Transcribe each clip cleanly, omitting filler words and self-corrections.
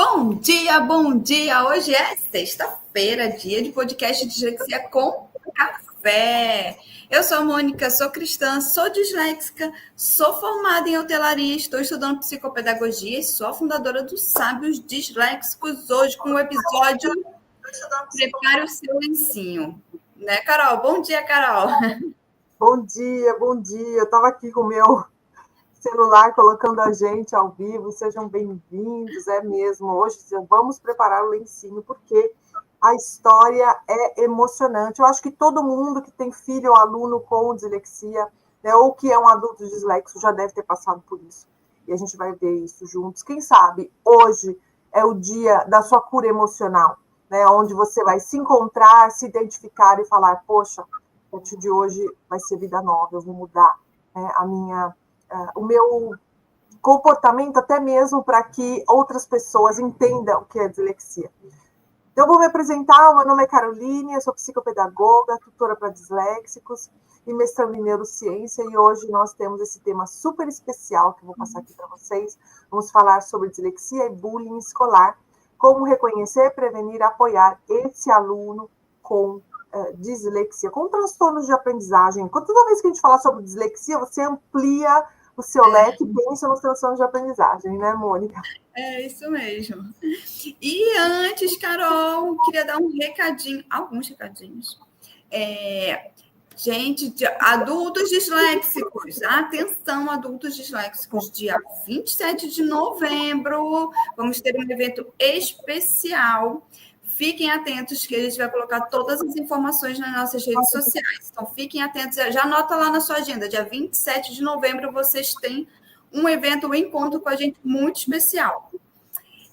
Bom dia, bom dia! Hoje é sexta-feira, dia de podcast de Dislexia com Café. Eu sou a Mônica, sou cristã, sou disléxica, sou formada em hotelaria, estou estudando psicopedagogia e sou a fundadora dos Sábios Disléxicos. Hoje com o episódio Prepare o seu lencinho. Né, Carol? Bom dia, Carol! Bom dia, bom dia. Eu estava aqui com o meu celular colocando a gente ao vivo. Sejam bem-vindos, é mesmo. Hoje vamos preparar o lencinho, porque a história é emocionante. Eu acho que todo mundo que tem filho ou aluno com dislexia, né, ou que é um adulto dislexo, já deve ter passado por isso. E a gente vai ver isso juntos. Quem sabe hoje é o dia da sua cura emocional, né, onde você vai se encontrar, se identificar e falar, poxa, a partir de hoje vai ser vida nova, eu vou mudar, né, o meu comportamento, até mesmo para que outras pessoas entendam o que é dislexia. Então, eu vou me apresentar. Meu nome é Caroline, eu sou psicopedagoga, tutora para disléxicos e mestrando em neurociência, e hoje nós temos esse tema super especial que eu vou passar aqui para vocês. Vamos falar sobre dislexia e bullying escolar, como reconhecer, prevenir e apoiar esse aluno com dislexia, com transtornos de aprendizagem. Toda vez que a gente fala sobre dislexia, você amplia o seu leque e pensa nos transtornos de aprendizagem, né, Mônica? É isso mesmo. E antes, Carol, queria dar alguns recadinhos. Gente, adultos disléxicos, atenção, adultos disléxicos, dia 27 de novembro, vamos ter um evento especial. Fiquem atentos que a gente vai colocar todas as informações nas nossas redes sociais. Então, fiquem atentos, já anota lá na sua agenda, dia 27 de novembro vocês têm um evento, um encontro com a gente muito especial.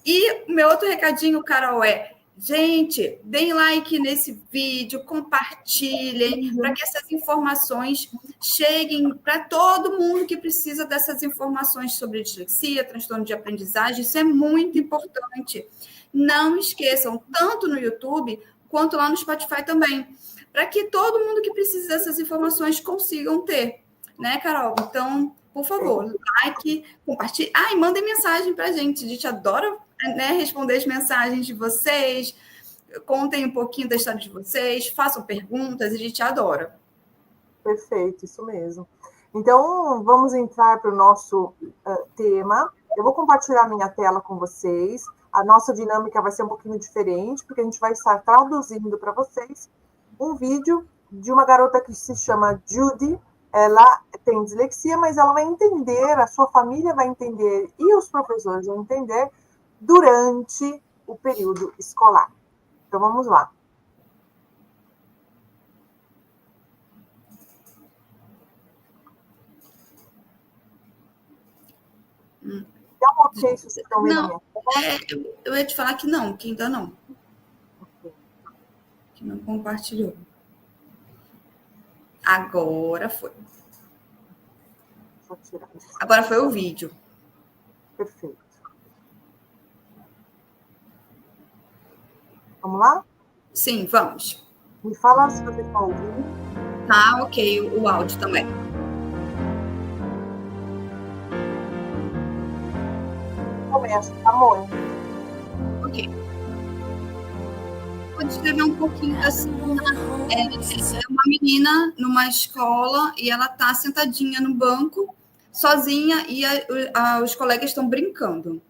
E o meu outro recadinho, Carol, gente, deem like nesse vídeo, compartilhem, para que essas informações cheguem para todo mundo que precisa dessas informações sobre dislexia, transtorno de aprendizagem. Isso é muito importante. Não esqueçam, tanto no YouTube quanto lá no Spotify também, para que todo mundo que precisa dessas informações consigam ter, né, Carol? Então, por favor, like, compartilhe. E mandem mensagem para a gente adora, né, responder as mensagens de vocês, contem um pouquinho da história de vocês, façam perguntas, a gente adora. Perfeito, isso mesmo. Então, vamos entrar para o nosso tema. Eu vou compartilhar minha tela com vocês. A nossa dinâmica vai ser um pouquinho diferente, porque a gente vai estar traduzindo para vocês um vídeo de uma garota que se chama Judy. Ela tem dislexia, mas ela vai entender, a sua família vai entender e os professores vão entender durante o período escolar. Então, vamos lá. Dá um ok se vocês estão vendo. Não, eu ia te falar que não, que ainda não. Okay. Que não compartilhou. Agora foi. Agora foi o vídeo. Perfeito. Vamos lá? Sim, vamos. Me fala se você está ouvindo. Tá, ok, o áudio também. Começa, tá, Mônica? Ok. Vou descrever um pouquinho assim. É uma menina numa escola e ela tá sentadinha no banco, sozinha, e os colegas estão brincando.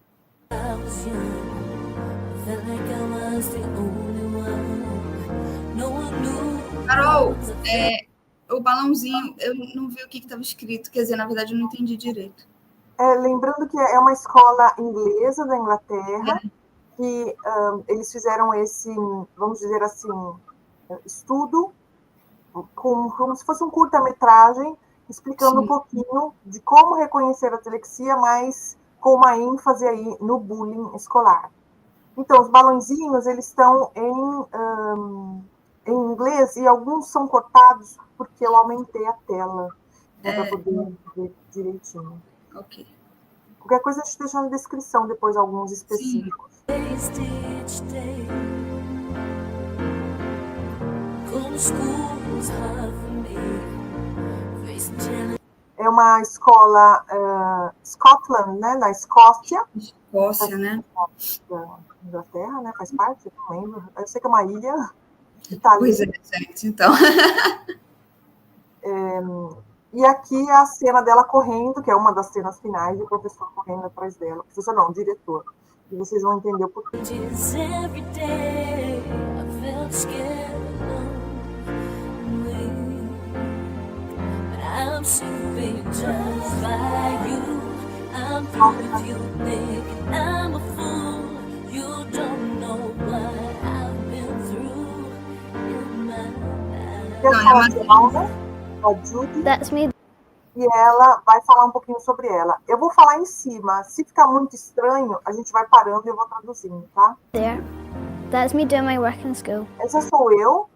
Carol, o balãozinho, eu não vi o que estava escrito, quer dizer, na verdade, eu não entendi direito. Lembrando que é uma escola inglesa da Inglaterra, que eles fizeram esse, vamos dizer assim, estudo, como se fosse um curta-metragem, explicando um pouquinho de como reconhecer a dislexia, mas com uma ênfase aí no bullying escolar. Então, os balãozinhos, eles estão em inglês e alguns são cortados porque eu aumentei a tela, né, para poder ver direitinho. Ok. Qualquer coisa a gente deixa na descrição depois alguns específicos. é uma escola Scotland, né, na Escócia. Escócia, né? Da Inglaterra, né? Faz parte, não lembro. Eu sei que é uma ilha. Tá, pois é, gente, então. E aqui é a cena dela correndo, que é uma das cenas finais, e o professor correndo atrás dela. Professor não, o diretor. E vocês vão entender o porquê. That's me. E ela vai falar um pouquinho sobre ela. Eu vou falar em cima. Se ficar muito estranho, a gente vai parando e eu vou traduzindo, tá? There. That's me doing my work in school. Essa sou eu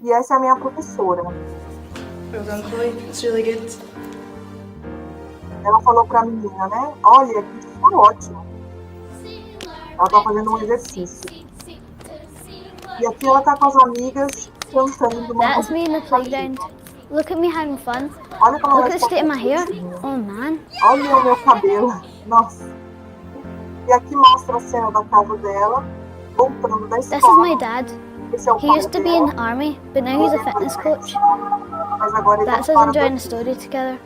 e essa é a minha professora. Well done, Chloe. It's really good. Ela falou pra menina, né? Olha, isso tá ótimo. Ela tá fazendo um exercício. E aqui ela tá com as amigas cantando. That's me in the playground. Look at me having fun. Olha como Look ela at the state of my hair. está. Oh man. Olha o meu cabelo. Nossa. E aqui mostra a cena da casa dela, voltando da escola. This is my dad. Esse é o He pai used to be dela. in the army, but now he's a fitness coach. Mas agora ele That's tá us fora enjoying da- a story together.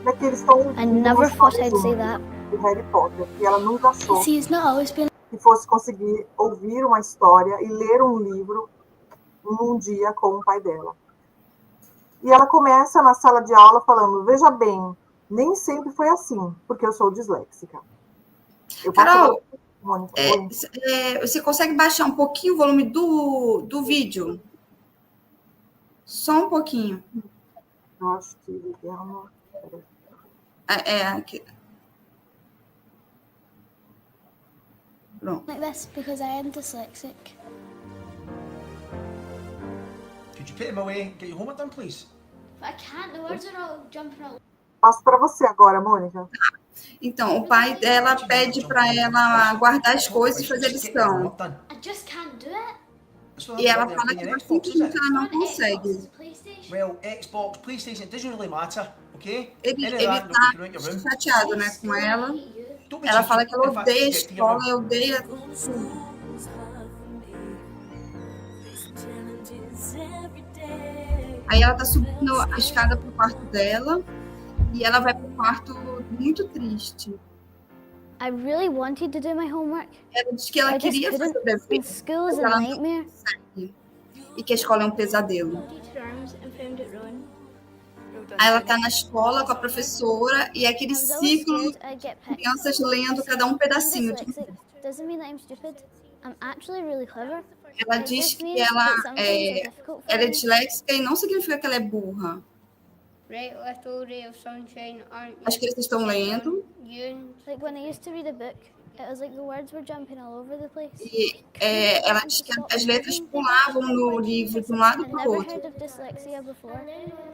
Daqui eles estão I never thought I'd say that. de Harry Potter. E ela nunca achou See, it's not always been. que fosse conseguir ouvir uma história e ler um livro num dia com o pai dela. E ela começa na sala de aula falando, veja bem, nem sempre foi assim, porque eu sou disléxica. Eu posso- Carol, Mônica, oi? você consegue baixar um pouquinho o volume do vídeo? Só um pouquinho. Eu acho que ela... Aqui. Pronto. Like this because I am dyslexic. Could you put him away and get your homework done, please? But I can't, the words are all jumping all. Passo para você agora, Mônica. Então, o pai dela pede para ela guardar as coisas e fazer Just get your lição. homework done. I just can't do it. That's what E I'm ela doing, fala they're que playing ela Xbox, is simplesmente it? ela não Xbox, consegue. PlayStation. Well, Xbox, PlayStation, it doesn't really matter, okay? Ele Any of that, tá you can out your room. chateado, né, com ela. Don't be Ela cheeky. fala que ela In fact, odeia a get to your escola, room. odeia tudo. Aí ela tá subindo a escada pro quarto dela e ela vai pro quarto muito triste. I really wanted to do my homework. Ela diz que ela I just queria fazer o couldn't. And dever school is a ela não nightmare. consegue. E que a escola é um pesadelo. Well done. Aí ela tá na escola com a professora e é aquele I was always ciclo scared I'd get de picked. crianças lendo cada um pedacinho. I'm dyslexic doesn't mean that I'm stupid. I'm actually really clever. Ela It diz just que means ela that some things are difficult for é me. disléxica e não significa que ela é burra. Bright little ray of sunshine, aren't you? As crianças estão lendo You Like when I used to read a book, it was like the words were jumping all over the place. e ela diz que as letras pulavam no livro de um lado I para o never outro. heard of dyslexia before.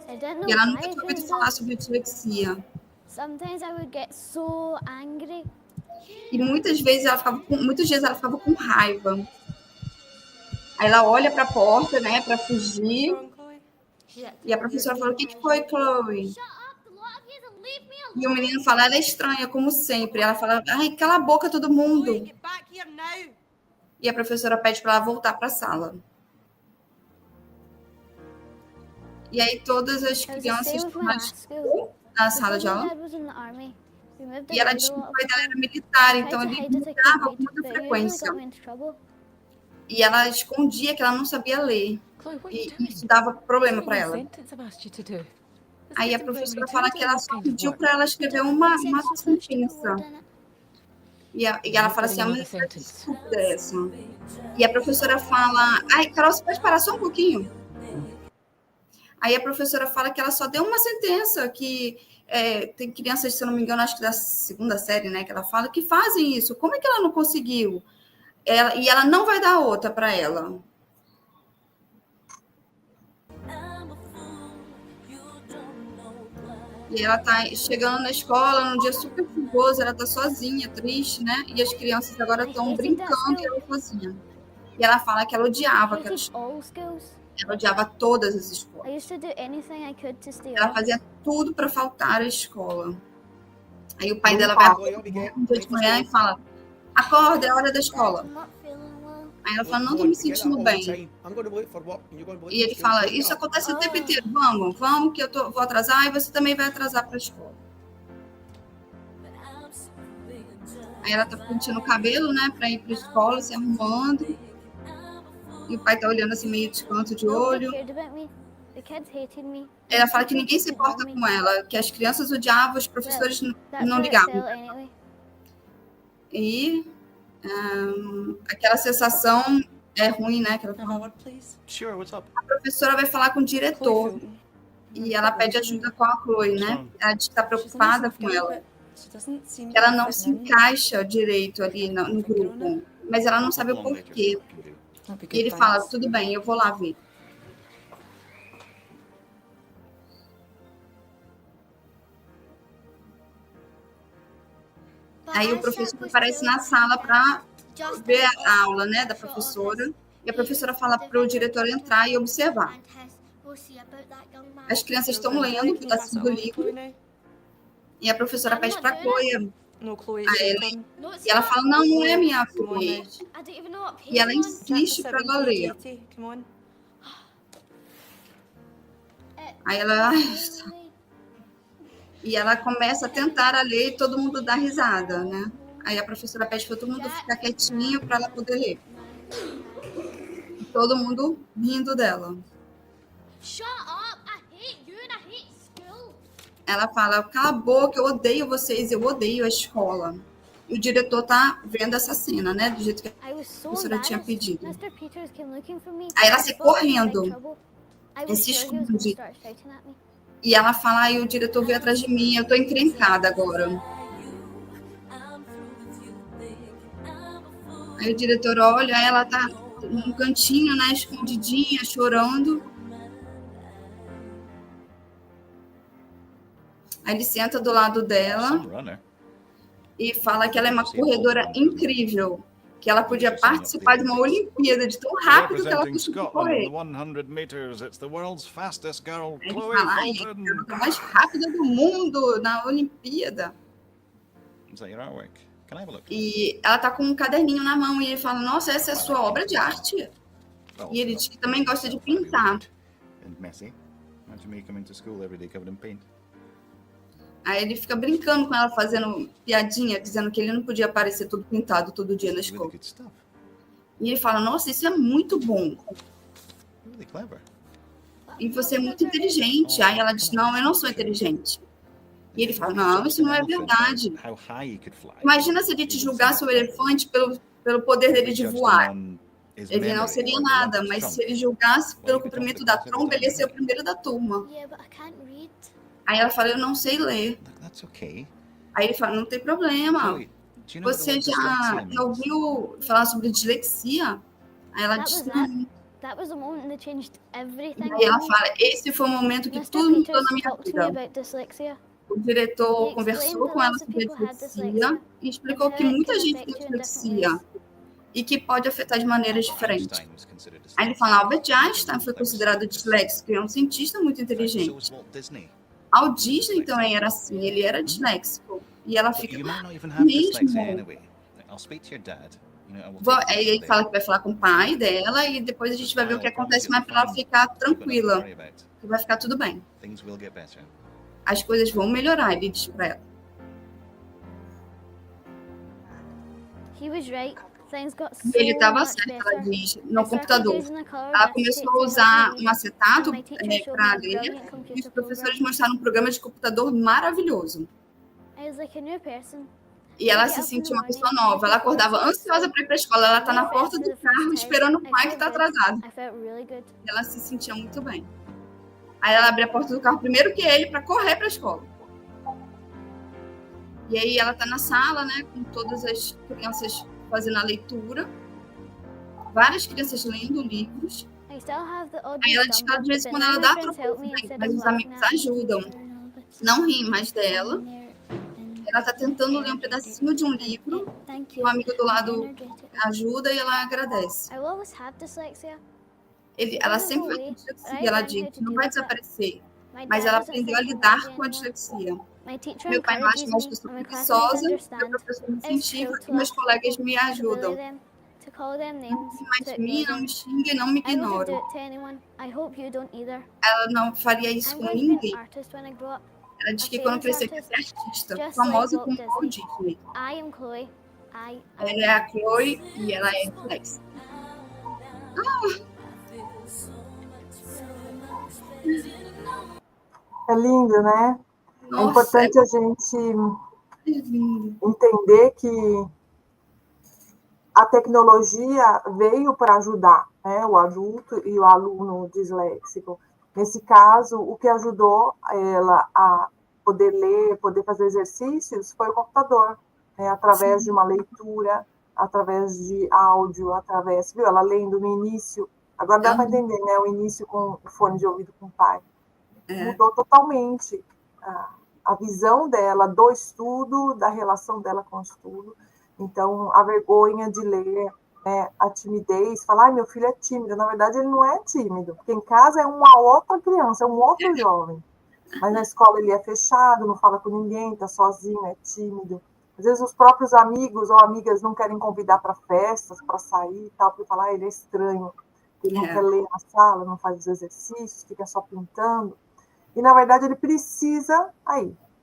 I didn't know E ela why nunca it tinha ouvido turns falar out. sobre dislexia. Sometimes I would get so angry. E muitos dias ela ficava com raiva. Aí ela olha para a porta, né, para fugir. Go on, Chloe. E a professora falou: "O que foi, Chloe?" E o menino fala: "Ela é estranha, como sempre." Ela fala: "Ai, cala a boca, todo Chloe, mundo." get back here now. E a professora pede para ela voltar para a sala. E aí todas as I was the crianças same with estão my last school. na sala Because de my aula. dad was in the army. We moved E ela around diz a que o lot pai of dela era times. militar, I então tried to ele hide as I mudava com could, muita but it really frequência. got me into trouble. E ela escondia que ela não sabia ler. Chloe, what are you E doing? isso dava problema para ela. Sentence I've asked you to do. This Aí a isn't very professora fala que ela return só to this kind of pediu work. para ela escrever uma sentença. E ela fala assim: "Mas que estúpida é essa?" E a professora fala: "Ai, Carol, você pode parar só um pouquinho?" Aí a professora fala que ela só deu uma sentença, que tem crianças, se eu não me engano, acho que da segunda série, né, que ela fala, que fazem isso. Como é que ela não conseguiu? E ela não vai dar outra para ela. E ela tá chegando na escola num dia super chuvoso, ela tá sozinha, triste, né? E as crianças agora estão brincando e ela sozinha. E ela fala que ela odiava aquela Hated escola. all schools. Ela odiava todas as escolas. I used to do anything I could to stay Ela off. fazia tudo para faltar à escola. Aí o pai Não dela vai passa. acordar um dia de manhã e fala: acorda, é hora da escola. I'm not feeling well. Aí ela fala: não tô me sentindo bem. E ele fala: isso acontece o tempo inteiro. Vamos, que vou atrasar e você também vai atrasar para a escola. Aí ela tá penteando o cabelo, né, para ir para a escola, se arrumando. E o pai tá olhando assim meio de canto de Nobody olho. cared about me. The kids hated me. Ela fala que ninguém se importa com ela, que as crianças odiavam, os professores That's não how it ligavam. felt anyway. E aquela sensação é ruim, né? Que ela Have a word, please. Sure, what's up? A professora vai falar com o diretor e ela pede ajuda com a Chloe, né? Ela diz que está preocupada com ela, que ela não se encaixa direito ali no grupo, mas ela não sabe o porquê. E ele fala: tudo bem, eu vou lá ver. Aí o professor aparece na sala para ver a aula, né, da professora. E a professora fala para o diretor entrar e observar. As crianças estão lendo um pedacinho do livro e a professora pede para a Chloe. No, Chloe. A Ellen. E ela fala: não é minha Chloe. E ela insiste para ela ler. Come on. Aí ela... E ela começa a tentar a ler e todo mundo dá risada, né? Aí a professora pede para todo mundo ficar quietinho para ela poder ler. E todo mundo rindo dela. Shut up! I hate you and I hate school. Ela fala: cala a boca, eu odeio vocês, eu odeio a escola. E o diretor tá vendo essa cena, né? Do jeito que I was so a professora tinha embarrassed. pedido. Mr. Peters came looking for me. Aí ela sai I thought I was in correndo. big trouble. I was Se sure he was gonna esconde. start shouting at me. E ela fala: ai, o diretor veio atrás de mim, eu tô encrencada agora. Aí o diretor olha, ela tá num cantinho, né, escondidinha, chorando. Aí ele senta do lado dela e fala que ela é uma corredora incrível, que ela podia participar de uma Olimpíada de tão rápido que ela conseguiu correr. Aí ele fala: ai, ela é a mais rápida do mundo na Olimpíada. E ela tá com um caderninho na mão e ele fala: nossa, essa é a sua obra de arte? E ele diz que também gosta de pintar. Aí ele fica brincando com ela, fazendo piadinha, dizendo que ele não podia aparecer todo pintado todo dia na escola. E ele fala: nossa, isso é muito bom. E você é muito inteligente. Aí ela diz: não, eu não sou inteligente. E ele fala: não, isso não é verdade. Imagina se ele te julgasse o elefante pelo poder dele de voar. Ele não seria nada, mas se ele julgasse pelo comprimento da tromba, ele ia ser o primeiro da turma. Yeah, but I can't read. Aí ela fala: eu não sei ler. Aí ele fala: não tem problema. Você já ouviu falar sobre dislexia? Aí ela diz: não. That was the moment that changed everything. Aí ela fala: esse foi o momento que Mr. tudo mudou Peters na minha talked to me vida. about dyslexia. O diretor conversou com ela sobre a dislexia e explicou que muita gente tem dislexia e que pode afetar de maneiras diferentes. Aí ele fala: Albert Einstein foi considerado disléxico e é um cientista muito inteligente. Ao Disney também era assim, ele era disléxico. E ela fica: mesmo. Aí ele fala que vai falar com o pai dela e depois a gente vai ver o que acontece, mas para ela ficar tranquila, que vai ficar tudo bem. As coisas vão melhorar, ele diz para ela. He was right. Things got so Ele estava much certo, ela better. diz, no computador. Ela começou a usar um acetato para ler e os professores mostraram um programa de computador maravilhoso. I was like a new person. E ela se sentiu uma pessoa nova. Ela acordava ansiosa para ir para a escola. Ela está na porta do carro esperando o pai que está atrasado. I felt really good. E ela se sentia muito bem. Aí ela abre a porta do carro primeiro que ele para correr para a escola. E aí ela está na sala, né, com todas as crianças fazendo a leitura. Várias crianças lendo livros. I still have the odd Aí ela diz que às vezes quando ela dá tropeço, mas os amigos ajudam. Não riem mais dela. Ela está tentando ler um pedacinho de um livro. Thank O you. amigo do lado ajuda e ela agradece. I always had dyslexia. Ela sempre vai ter dislexia, ela diz, não vai desaparecer. Mas ela aprendeu a lidar com a dislexia. Meu pai não acha mais que eu sou preguiçosa, meu professor me incentiva e meus colegas me ajudam. Não me mais mim, não me xingue, não me ignore. Ela não faria isso com ninguém. Ela diz que quando crescer quer ser artista, famosa como Walt Disney. Ela é a Chloe e ela é disléxica. É lindo, né? Nossa, é importante a gente entender que a tecnologia veio para ajudar, né, o adulto e o aluno disléxico. Nesse caso, o que ajudou ela a poder ler, poder fazer exercícios, foi o computador, né, através de uma leitura, através de áudio, através, viu, ela lendo no início, agora dá para entender, né, o início com o fone de ouvido com o pai. Mudou totalmente a visão dela do estudo, da relação dela com o estudo. Então, a vergonha de ler, né, a timidez, falar, meu filho é tímido. Na verdade, ele não é tímido, porque em casa é uma outra criança, é um outro jovem. Mas na escola ele é fechado, não fala com ninguém, está sozinho, é tímido. Às vezes os próprios amigos ou amigas não querem convidar para festas, para sair e tal, porque falar, ele é estranho, ele não quer ler na sala, não faz os exercícios, fica só pintando. E, na verdade, ele precisa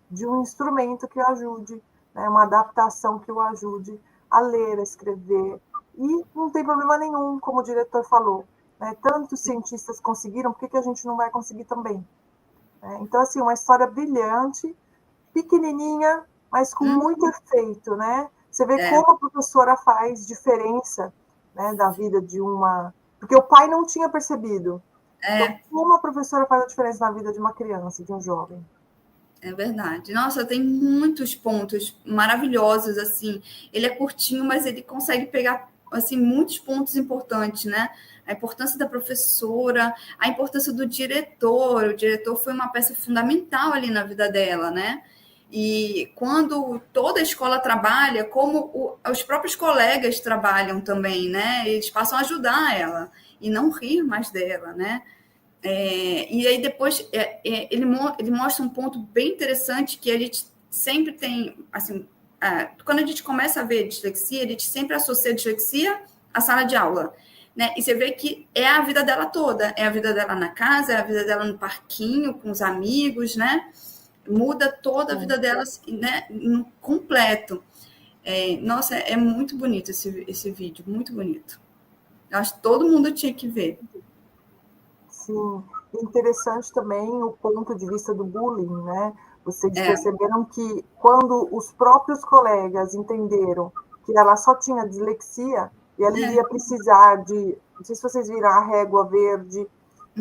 de um instrumento que o ajude, né, uma adaptação que o ajude a ler, a escrever. E não tem problema nenhum, como o diretor falou. Né, tantos cientistas conseguiram, por que a gente não vai conseguir também? Então, assim, uma história brilhante, pequenininha, mas com muito efeito, né? Você vê como a professora faz diferença, né, da vida de uma... Porque o pai não tinha percebido. Então, como a professora faz a diferença na vida de uma criança, de um jovem? É verdade. Nossa, tem muitos pontos maravilhosos, assim. Ele é curtinho, mas ele consegue pegar, assim, muitos pontos importantes, né? A importância da professora, a importância do diretor. O diretor foi uma peça fundamental ali na vida dela, né? E quando toda a escola trabalha, como os próprios colegas trabalham também, né? Eles passam a ajudar ela e não rir mais dela, né? E aí depois ele mostra um ponto bem interessante que a gente sempre tem, assim, quando a gente começa a ver dislexia, a gente sempre associa a dislexia à sala de aula, né? E você vê que é a vida dela toda, é a vida dela na casa, é a vida dela no parquinho, com os amigos, né? Muda toda a vida dela, né? Completo. Nossa, é muito bonito esse vídeo, muito bonito. Eu acho que todo mundo tinha que ver. Sim, interessante também o ponto de vista do bullying, né? Vocês perceberam que quando os próprios colegas entenderam que ela só tinha dislexia e ela iria precisar de, não sei se vocês viram a régua verde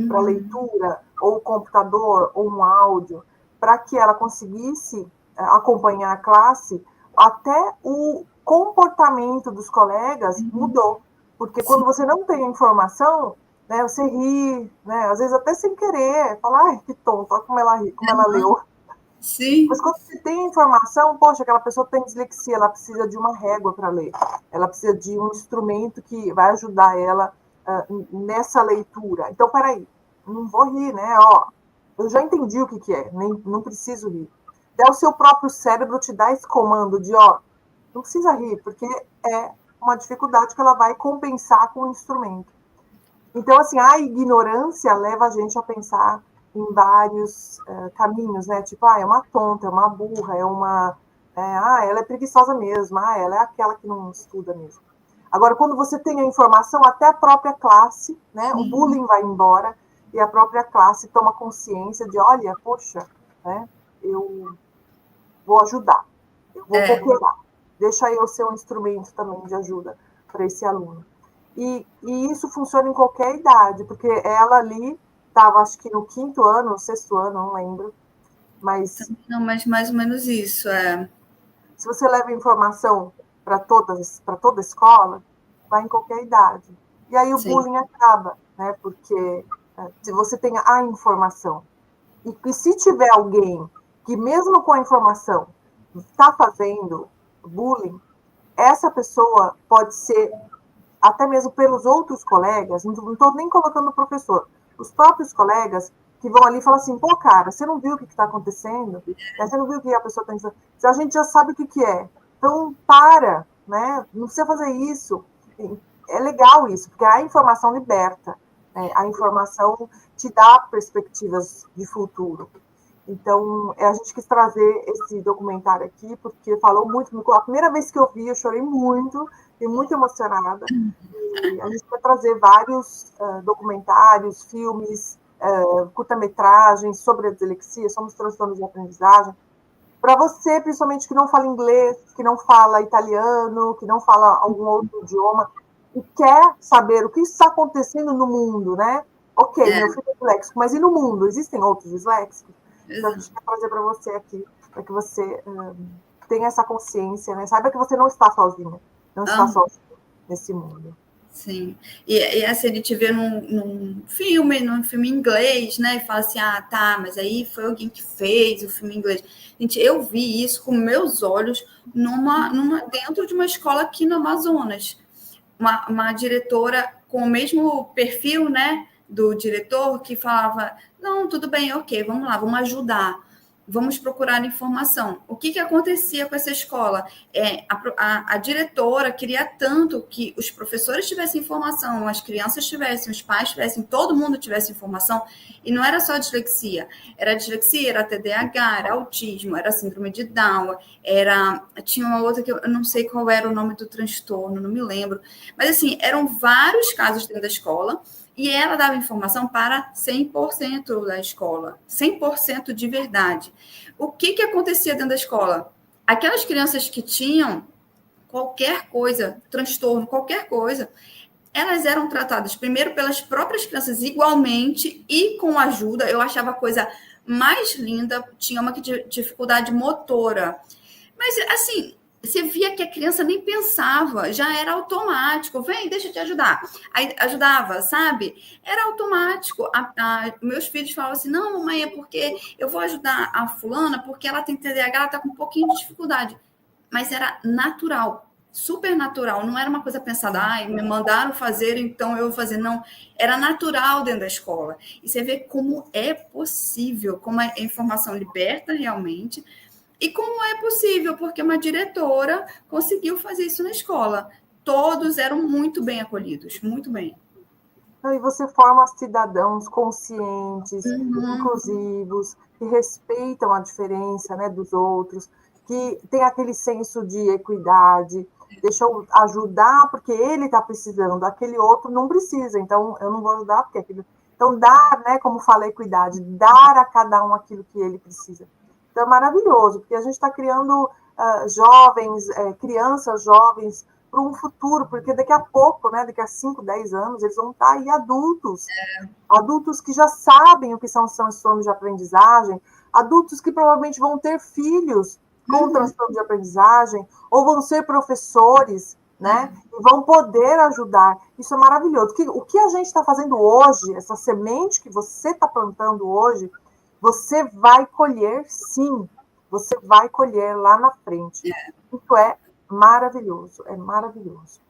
para leitura, ou o computador, ou um áudio, para que ela conseguisse acompanhar a classe, até o comportamento dos colegas mudou. Porque quando você não tem a informação, né, você ri, né, às vezes até sem querer, fala, ai, que tonto, olha como ela ri, como ela leu. Sim. Mas quando você tem informação, poxa, aquela pessoa tem dislexia, ela precisa de uma régua para ler, ela precisa de um instrumento que vai ajudar ela nessa leitura. Então, peraí, não vou rir, né? Ó, eu já entendi o que é, não preciso rir. Até o seu próprio cérebro te dá esse comando de, ó, não precisa rir, porque é uma dificuldade que ela vai compensar com o instrumento. Então, assim, a ignorância leva a gente a pensar em vários caminhos, né? Tipo, é uma tonta, é uma burra, ela é preguiçosa mesmo, ela é aquela que não estuda mesmo. Agora, quando você tem a informação, até a própria classe, né? O bullying vai embora e a própria classe toma consciência de, olha, poxa, né? Eu vou ajudar, eu vou cooperar. Deixa eu ser um instrumento também de ajuda para esse aluno. E isso funciona em qualquer idade, porque ela ali estava, acho que no 5º ano, 6º ano, não lembro. Mas mais ou menos isso. Se você leva informação para toda a escola, vai em qualquer idade. E aí o bullying acaba, né? Porque se você tem a informação, e se tiver alguém que mesmo com a informação está fazendo bullying, essa pessoa pode ser até mesmo pelos outros colegas, não estou nem colocando o professor, os próprios colegas que vão ali e falam assim, pô, cara, você não viu o que está acontecendo? Você não viu o que a pessoa está dizendo? A gente já sabe o que é. Então, para, né? Não precisa fazer isso. É legal isso, porque a informação liberta, né? A informação te dá perspectivas de futuro. Então, a gente quis trazer esse documentário aqui, porque falou muito. A primeira vez que eu vi, eu chorei muito, fiquei muito emocionada. E a gente vai trazer vários documentários, filmes, curta-metragens sobre a dislexia, sobre os transtornos de aprendizagem, para você, principalmente, que não fala inglês, que não fala italiano, que não fala algum outro idioma, e quer saber o que está acontecendo no mundo, né? Ok, meu filho é disléxico, mas e no mundo? Existem outros disléxicos? Então, a gente quer trazer para você aqui, para que você tenha essa consciência, né? Saiba que você não está sozinha, não está sozinha nesse mundo. Sim, e assim, ele te vê num filme inglês, né, e fala assim, tá, mas aí foi alguém que fez o filme inglês. Gente, eu vi isso com meus olhos dentro de uma escola aqui no Amazonas. Uma diretora com o mesmo perfil, né, do diretor, que falava, não, tudo bem, ok, vamos lá, vamos ajudar. Vamos procurar informação. O que acontecia com essa escola? A diretora queria tanto que os professores tivessem informação, as crianças tivessem, os pais tivessem, todo mundo tivesse informação, e não era só dislexia, era TDAH, era autismo, era síndrome de Down, tinha uma outra que eu não sei qual era o nome do transtorno, não me lembro, mas assim, eram vários casos dentro da escola, e ela dava informação para 100% da escola, 100% de verdade. O que acontecia dentro da escola? Aquelas crianças que tinham qualquer coisa, transtorno, qualquer coisa, elas eram tratadas primeiro pelas próprias crianças igualmente e com ajuda. Eu achava a coisa mais linda, tinha uma dificuldade motora. Mas, assim, você via que a criança nem pensava, já era automático. Vem, deixa eu te ajudar. Aí ajudava, sabe? Era automático. Meus filhos falavam assim, não, mamãe, é porque eu vou ajudar a fulana porque ela tem TDAH, ela está com um pouquinho de dificuldade. Mas era natural, super natural. Não era uma coisa pensada, me mandaram fazer, então eu vou fazer. Não, era natural dentro da escola. E você vê como é possível, como a informação liberta realmente. E como é possível? Porque uma diretora conseguiu fazer isso na escola. Todos eram muito bem acolhidos, muito bem. E você forma cidadãos conscientes, inclusivos, que respeitam a diferença, né, dos outros, que tem aquele senso de equidade, deixa eu ajudar porque ele está precisando, aquele outro não precisa, então eu não vou ajudar porque aquele... Então, dar, né, como fala a equidade, dar a cada um aquilo que ele precisa. Então, é maravilhoso, porque a gente está criando crianças jovens para um futuro, porque daqui a pouco, né, daqui a 5, 10 anos, eles vão estar aí adultos. Adultos que já sabem o que são os transtornos de aprendizagem, adultos que provavelmente vão ter filhos com transtorno de aprendizagem, ou vão ser professores, né, e vão poder ajudar. Isso é maravilhoso. O que a gente está fazendo hoje, essa semente que você está plantando hoje, você vai colher, sim. Você vai colher lá na frente. Isso é maravilhoso, é maravilhoso.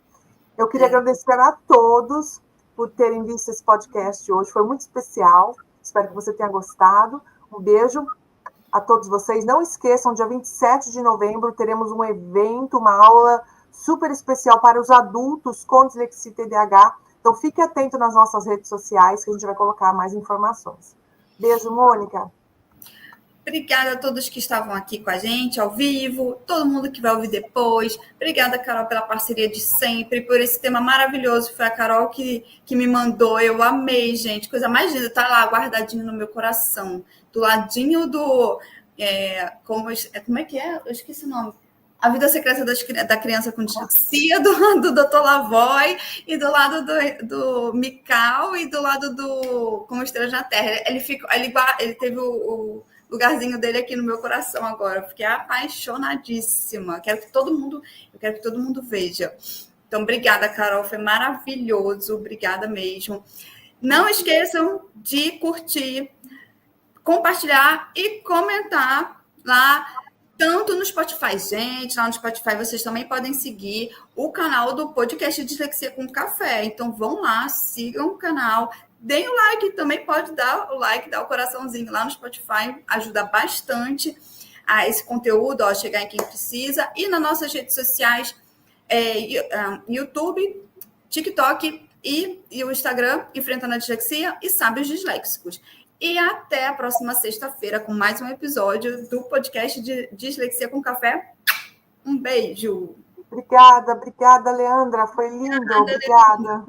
Eu queria agradecer a todos por terem visto esse podcast hoje. Foi muito especial. Espero que você tenha gostado. Um beijo a todos vocês. Não esqueçam, dia 27 de novembro, teremos um evento, uma aula super especial para os adultos com dislexia e TDAH. Então, fique atento nas nossas redes sociais, que a gente vai colocar mais informações. Beijo, Mônica. Obrigada a todos que estavam aqui com a gente, ao vivo, todo mundo que vai ouvir depois. Obrigada, Carol, pela parceria de sempre, por esse tema maravilhoso. Foi a Carol que me mandou, eu amei, gente. Coisa mais linda, tá lá guardadinho no meu coração. Do ladinho do... como é que é? Eu esqueci o nome. A Vida Secreta da Criança com Dislexia, do lado do Dr. Lavoy, e do lado do Mikau, e do lado do Como Estrelas na Terra. Ele teve o lugarzinho dele aqui no meu coração agora. Eu fiquei apaixonadíssima. Eu quero que todo mundo veja. Então, obrigada, Carol. Foi maravilhoso. Obrigada mesmo. Não esqueçam de curtir, compartilhar e comentar lá, tanto no Spotify. Gente, lá no Spotify vocês também podem seguir o canal do podcast Dislexia com Café. Então vão lá, sigam o canal, deem o like, também pode dar o like, dar o coraçãozinho lá no Spotify, ajuda bastante a esse conteúdo, ó, chegar em quem precisa. E nas nossas redes sociais, YouTube, TikTok e o Instagram, Enfrentando a Dislexia e Sábios Disléxicos. E até a próxima sexta-feira com mais um episódio do podcast de Dislexia com Café. Um beijo. Obrigada, Leandra. Foi lindo. Obrigada.